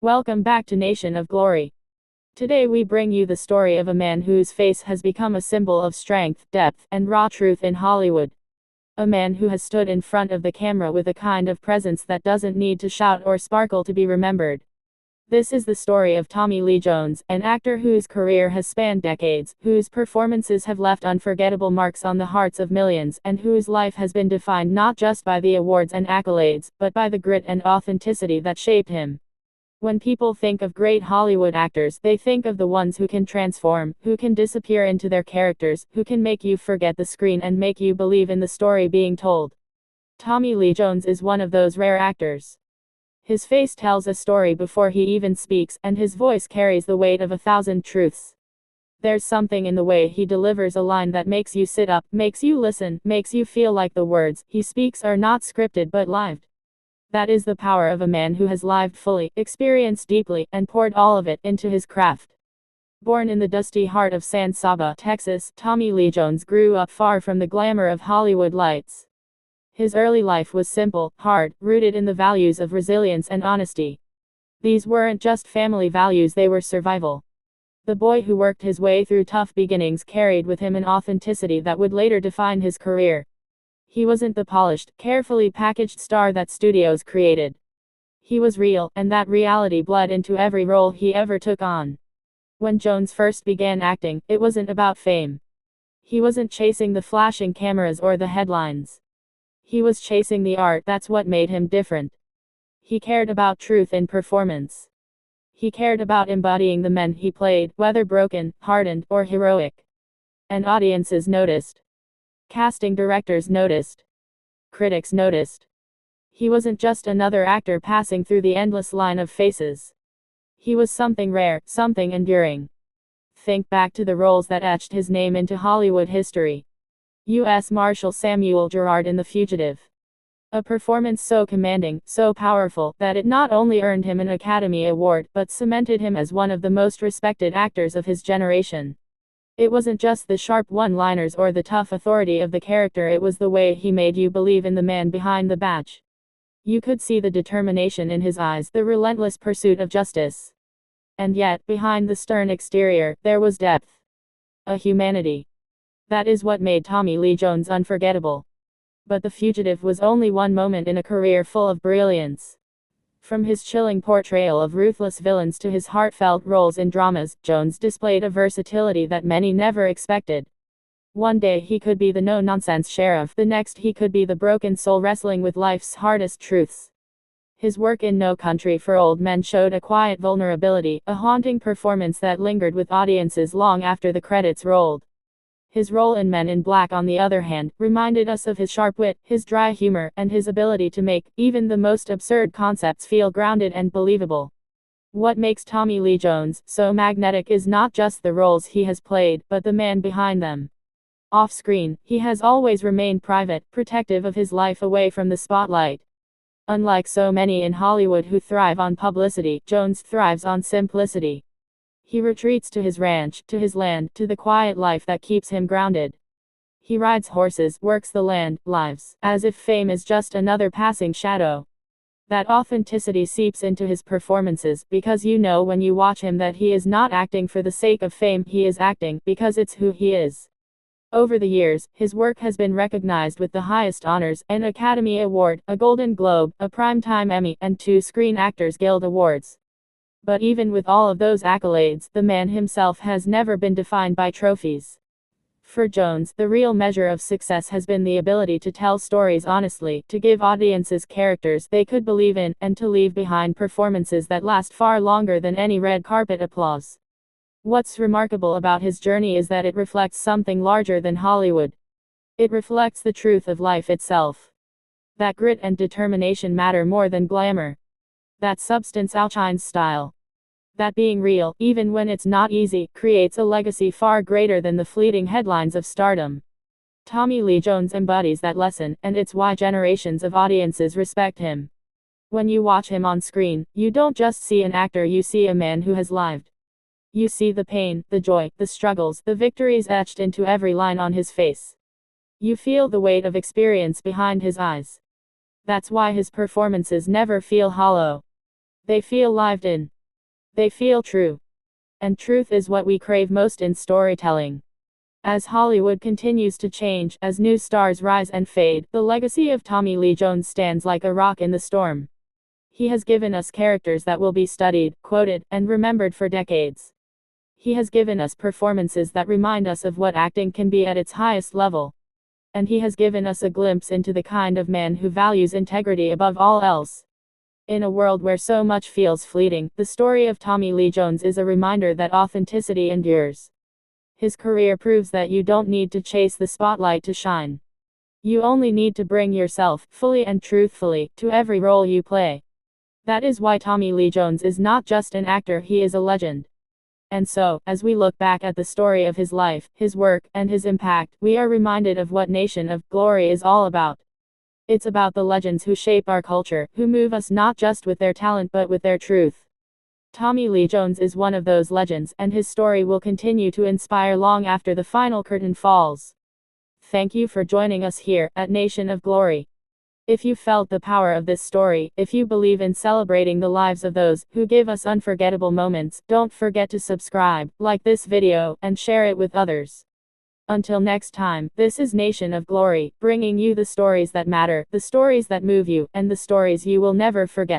Welcome back to Nation of Glory. Today we bring you the story of a man whose face has become a symbol of strength, depth, and raw truth in Hollywood. A man who has stood in front of the camera with a kind of presence that doesn't need to shout or sparkle to be remembered. This is the story of Tommy Lee Jones, an actor whose career has spanned decades, whose performances have left unforgettable marks on the hearts of millions, and whose life has been defined not just by the awards and accolades, but by the grit and authenticity that shaped him. When people think of great Hollywood actors, they think of the ones who can transform, who can disappear into their characters, who can make you forget the screen and make you believe in the story being told. Tommy Lee Jones is one of those rare actors. His face tells a story before he even speaks, and his voice carries the weight of 1,000 truths. There's something in the way he delivers a line that makes you sit up, makes you listen, makes you feel like the words he speaks are not scripted but lived. That is the power of a man who has lived fully, experienced deeply, and poured all of it into his craft. Born in the dusty heart of San Saba, Texas, Tommy Lee Jones grew up far from the glamour of Hollywood lights. His early life was simple, hard, rooted in the values of resilience and honesty. These weren't just family values, they were survival. The boy who worked his way through tough beginnings carried with him an authenticity that would later define his career. He wasn't the polished, carefully packaged star that studios created. He was real, and that reality bled into every role he ever took on. When Jones first began acting, it wasn't about fame. He wasn't chasing the flashing cameras or the headlines. He was chasing the art. That's what made him different. He cared about truth in performance. He cared about embodying the men he played, whether broken, hardened, or heroic. And audiences noticed. Casting directors noticed. Critics noticed. He wasn't just another actor passing through the endless line of faces. He was something rare, something enduring. Think back to the roles that etched his name into Hollywood history. U.S. Marshal Samuel Gerard in The Fugitive. A performance so commanding, so powerful, that it not only earned him an Academy Award, but cemented him as one of the most respected actors of his generation. It wasn't just the sharp one-liners or the tough authority of the character, it was the way he made you believe in the man behind the badge. You could see the determination in his eyes, the relentless pursuit of justice. And yet, behind the stern exterior, there was depth. A humanity. That is what made Tommy Lee Jones unforgettable. But The Fugitive was only one moment in a career full of brilliance. From his chilling portrayal of ruthless villains to his heartfelt roles in dramas, Jones displayed a versatility that many never expected. One day he could be the no-nonsense sheriff, the next he could be the broken soul wrestling with life's hardest truths. His work in No Country for Old Men showed a quiet vulnerability, a haunting performance that lingered with audiences long after the credits rolled. His role in Men in Black, on the other hand, reminded us of his sharp wit, his dry humor, and his ability to make even the most absurd concepts feel grounded and believable. What makes Tommy Lee Jones so magnetic is not just the roles he has played, but the man behind them. Off-screen, he has always remained private, protective of his life away from the spotlight. Unlike so many in Hollywood who thrive on publicity, Jones thrives on simplicity. He retreats to his ranch, to his land, to the quiet life that keeps him grounded. He rides horses, works the land, lives, as if fame is just another passing shadow. That authenticity seeps into his performances, because you know when you watch him that he is not acting for the sake of fame, he is acting because it's who he is. Over the years, his work has been recognized with the highest honors, an Academy Award, a Golden Globe, a Primetime Emmy, and 2 Screen Actors Guild Awards. But even with all of those accolades, the man himself has never been defined by trophies. For Jones, the real measure of success has been the ability to tell stories honestly, to give audiences characters they could believe in, and to leave behind performances that last far longer than any red carpet applause. What's remarkable about his journey is that it reflects something larger than Hollywood. It reflects the truth of life itself. That grit and determination matter more than glamour. That substance outshines style. That being real, even when it's not easy, creates a legacy far greater than the fleeting headlines of stardom. Tommy Lee Jones embodies that lesson, and it's why generations of audiences respect him. When you watch him on screen, you don't just see an actor, you see a man who has lived. You see the pain, the joy, the struggles, the victories etched into every line on his face. You feel the weight of experience behind his eyes. That's why his performances never feel hollow. They feel lived in. They feel true. And truth is what we crave most in storytelling. As Hollywood continues to change, as new stars rise and fade, the legacy of Tommy Lee Jones stands like a rock in the storm. He has given us characters that will be studied, quoted, and remembered for decades. He has given us performances that remind us of what acting can be at its highest level. And he has given us a glimpse into the kind of man who values integrity above all else. In a world where so much feels fleeting, the story of Tommy Lee Jones is a reminder that authenticity endures. His career proves that you don't need to chase the spotlight to shine. You only need to bring yourself, fully and truthfully, to every role you play. That is why Tommy Lee Jones is not just an actor, he is a legend. And so, as we look back at the story of his life, his work, and his impact, we are reminded of what Nation of Glory is all about. It's about the legends who shape our culture, who move us not just with their talent but with their truth. Tommy Lee Jones is one of those legends, and his story will continue to inspire long after the final curtain falls. Thank you for joining us here, at Nation of Glory. If you felt the power of this story, if you believe in celebrating the lives of those who give us unforgettable moments, don't forget to subscribe, like this video, and share it with others. Until next time, this is Nation of Glory, bringing you the stories that matter, the stories that move you, and the stories you will never forget.